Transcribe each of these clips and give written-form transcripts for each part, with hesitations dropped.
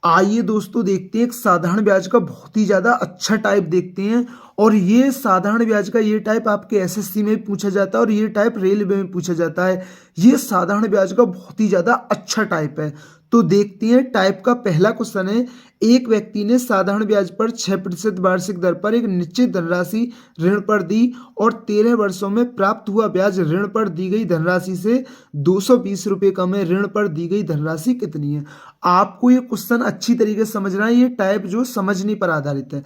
आइए दोस्तों देखते हैं एक साधारण ब्याज का बहुत ही ज़्यादा अच्छा टाइप देखते हैं। और ये साधारण ब्याज का ये टाइप आपके एसएससी में भी पूछा जाता है और ये टाइप रेलवे में पूछा जाता है। ये साधारण ब्याज का बहुत ही ज़्यादा अच्छा टाइप है। तो देखते हैं टाइप का पहला क्वेश्चन है। एक व्यक्ति ने साधारण ब्याज पर 6% वार्षिक दर पर एक निश्चित धनराशि ऋण पर दी और 13 वर्षों में प्राप्त हुआ ब्याज ऋण पर दी गई धनराशि से 220 रुपये कम है। ऋण पर दी गई धनराशि कितनी है? आपको ये क्वेश्चन अच्छी तरीके से समझना है। ये टाइप जो समझने पर आधारित है।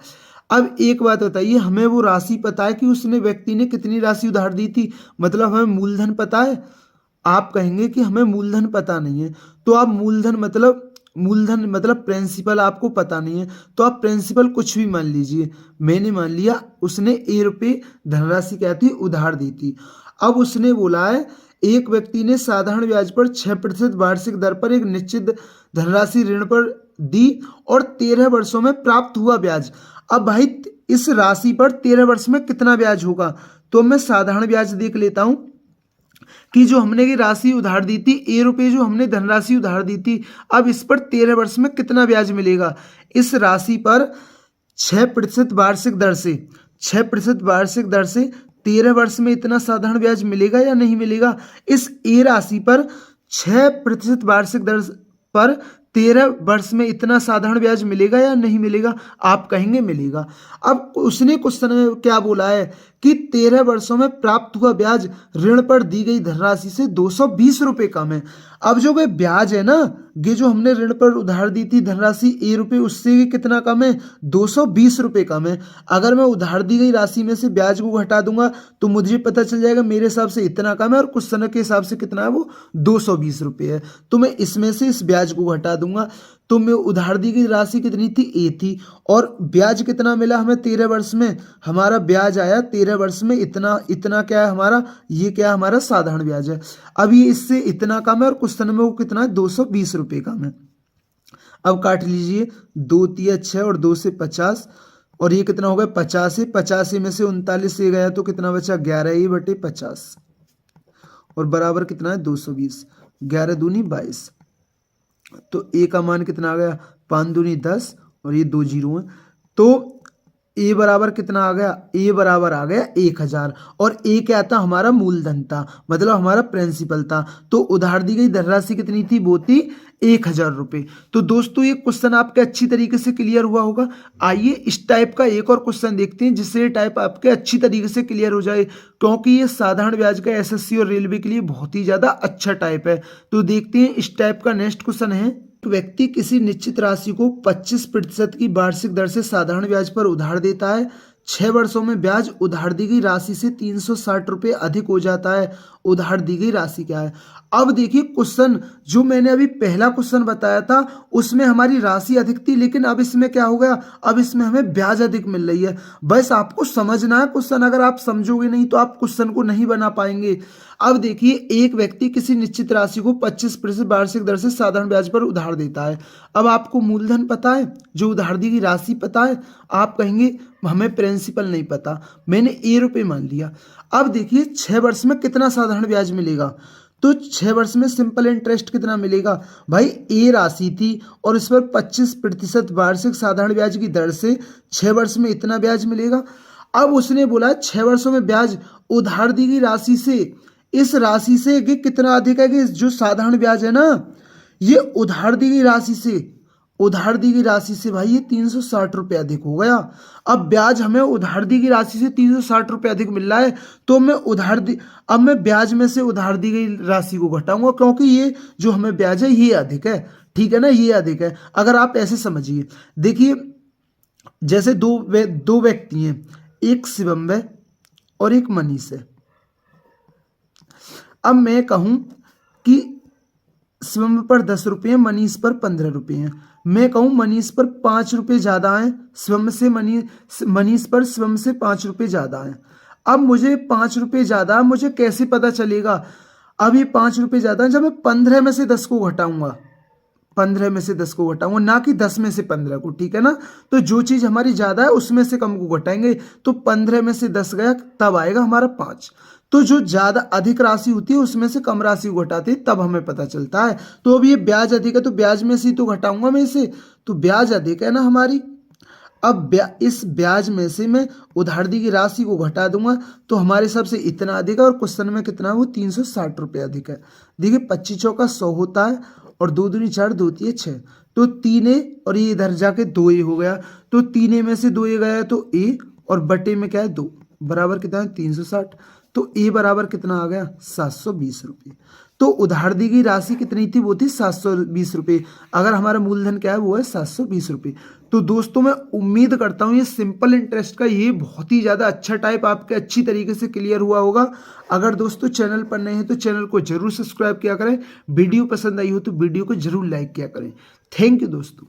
अब एक बात बताइए, हमें वो राशि पता है कि उसने व्यक्ति ने कितनी राशि उधार दी थी, मतलब हमें मूलधन पता है। आप कहेंगे कि हमें मूलधन पता नहीं है, तो आप मूलधन मतलब प्रिंसिपल आपको पता नहीं है, तो आप प्रिंसिपल कुछ भी मान लीजिए। मैंने मान लिया उसने ₹a धनराशि क्या थी, उधार दी थी। अब उसने बोला है एक व्यक्ति ने साधारण ब्याज पर 6% वार्षिक दर पर एक निश्चित धनराशि ऋण पर दी और 13 वर्षों में प्राप्त हुआ ब्याज। अब भाई इस राशि पर 13 वर्ष में कितना ब्याज होगा, तो मैं साधारण ब्याज देख लेता हूं कि जो हमने की राशि उधार दी थी ₹a, जो हमने धनराशि उधार दी थी, अब इस पर 13 वर्ष में कितना ब्याज मिलेगा। इस राशि पर 6% वार्षिक दर से 6% वार्षिक दर से 13 वर्ष में इतना साधारण ब्याज मिलेगा या नहीं मिलेगा। इस ए राशि पर 6% वार्षिक दर पर 13 वर्ष में इतना साधारण ब्याज मिलेगा या नहीं मिलेगा। आप कहेंगे मिलेगा। अब उसने क्वेश्चन में क्या बोला है कि 13 वर्षों में प्राप्त हुआ ब्याज ऋण पर दी गई धनराशि से 220 रुपये कम है। अब जो ब्याज है ना, ये जो हमने ऋण पर उधार दी थी धनराशि ₹a, उससे भी कितना कम है, 220 रुपये कम है। अगर मैं उधार दी गई राशि में से ब्याज को घटा दूंगा तो मुझे पता चल जाएगा मेरे हिसाब से इतना कम है और क्वेश्चन के हिसाब से कितना है, वो 220 रुपये है। तो मैं इसमें से इस ब्याज को घटा दूंगा तो मैं उधार दी गई राशि कितनी थी, ए थी, और ब्याज कितना मिला हमें 13 वर्ष में, हमारा ब्याज आया 13 वर्ष में इतना। इतना क्या है हमारा, ये क्या है हमारा साधारण ब्याज है। अब ये इससे इतना कम है और क्वेश्चन में वो कितना है, 220 रुपये कम है। अब काट लीजिए, 2 तिया 6 और 2 से 50, और ये कितना हो गया 50 है। 50 में से 39 से गया तो कितना बचा, 11/50, और बराबर कितना है 220। 11 दूनी 22, तो ए का मान कितना आ गया, 5 दूनी 10, और ये 2 जीरो है। तो ए बराबर कितना आ गया, ए बराबर आ गया 1000, और ए क्या था, हमारा मूलधन था, मतलब हमारा प्रिंसिपल था। तो उधार दी गई धनराशि कितनी थी, वो थी 1000 रुपये। तो दोस्तों ये क्वेश्चन आपके अच्छी तरीके से क्लियर हुआ होगा। आइए इस टाइप का एक और क्वेश्चन देखते हैं जिससे ये टाइप आपके अच्छी तरीके से क्लियर हो जाए, क्योंकि ये साधारण ब्याज का एसएससी और रेलवे के लिए बहुत ही ज्यादा अच्छा टाइप है। तो देखते हैं इस टाइप का नेक्स्ट क्वेश्चन है। व्यक्ति किसी निश्चित राशि को 25% की वार्षिक दर से साधारण ब्याज पर उधार देता है। 6 वर्षों में ब्याज उधार दी गई राशि से 360 रुपये अधिक हो जाता है। उधार दी गई राशि क्या है। अब देखिए क्वेश्चन जो मैंने अभी पहला क्वेश्चन बताया था उसमें हमारी राशि अधिक थी, लेकिन अब इसमें क्या हो गया, अब इसमें हमें ब्याज अधिक मिल रही है। बस आपको समझना है क्वेश्चन, अगर आप समझोगे नहीं तो आप क्वेश्चन को नहीं बना पाएंगे। अब देखिए एक व्यक्ति किसी निश्चित राशि को 25% वार्षिक दर से साधारण ब्याज पर उधार देता है। अब आपको मूलधन पता है, जो उधार दी गई राशि पता है, आप कहेंगे हमें प्रिंसिपल नहीं पता, मैंने ₹a मान लिया। अब देखिए 6 वर्ष में कितना साधारण ब्याज मिलेगा, तो 6 वर्ष में सिंपल इंटरेस्ट कितना मिलेगा भाई, ए राशि थी और इस पर 25% वार्षिक साधारण ब्याज की दर से 6 वर्ष में इतना ब्याज मिलेगा। अब उसने बोला 6 वर्षों में ब्याज उधार दी गई राशि से, इस राशि से ये कितना अधिक है, कि जो साधारण ब्याज है ना, ये उधार दी गई राशि से भाई ये 360 रुपये अधिक हो गया। अब ब्याज हमें उधार दी गई राशि से 360 रुपये अधिक मिल रहा है, तो अब मैं ब्याज में से उधार दी गई राशि को घटाऊंगा, क्योंकि ये जो हमें ब्याज है ये अधिक है, ठीक है ना, ये अधिक है। अगर आप ऐसे समझिए, देखिए जैसे दो व्यक्ति हैं, एक शिवम है और एक मनीष है। अब मैं कहूं कि शिवम पर 10 रुपये हैं, मनीष पर 15 रुपये हैं। मैं कहूं मनीष पर 5 रुपये ज़्यादा हैं, मनीष पर शिवम से 5 रुपये ज़्यादा हैं। अब मुझे 5 रुपये ज़्यादा, मुझे कैसे पता चलेगा, अब ये 5 रुपये ज़्यादा है जब मैं 15 में से 10 को घटाऊंगा, 15 में से 10 को घटाऊंगा, ना कि 10 में से 15 को, ठीक है ना। तो जो चीज़ हमारी ज़्यादा है उसमें से कम को घटाएंगे, तो 15 में से 10 गया तब आएगा हमारा 5। तो जो ज़्यादा अधिक राशि होती है उसमें से कम राशि को घटाते हैं, तब हमें पता चलता है। तो अब ये ब्याज अधिक है तो ब्याज में से तो घटाऊंगा मैं इसे, तो ब्याज अधिक है ना हमारी। अब इस ब्याज में से मैं उधार दी गई राशि को घटा दूंगा तो हमारे हिसाब से इतना अधिक है, और क्वेश्चन में कितना है वो 360 रुपये अधिक है। देखिए 25 चौका 100 होता है और 2 दूनी 4, 2 तिये 6, तो 3 और ये इधर जाके 2 हो गया, तो 3 में से 2 गया तो ए, और बटे में क्या है 2, बराबर कितना है 360, तो ए बराबर कितना आ गया 720 रुपये। तो उधार दी गई राशि कितनी थी, वो थी 720 रुपये। अगर हमारा मूलधन क्या है वो है 720 रुपये। तो दोस्तों मैं उम्मीद करता हूँ ये सिंपल इंटरेस्ट का ये बहुत ही ज़्यादा अच्छा टाइप आपके अच्छी तरीके से क्लियर हुआ होगा। अगर दोस्तों चैनल पर नए हैं तो चैनल को जरूर सब्सक्राइब किया करें, वीडियो पसंद आई हो तो वीडियो को जरूर लाइक किया करें। थैंक यू दोस्तों।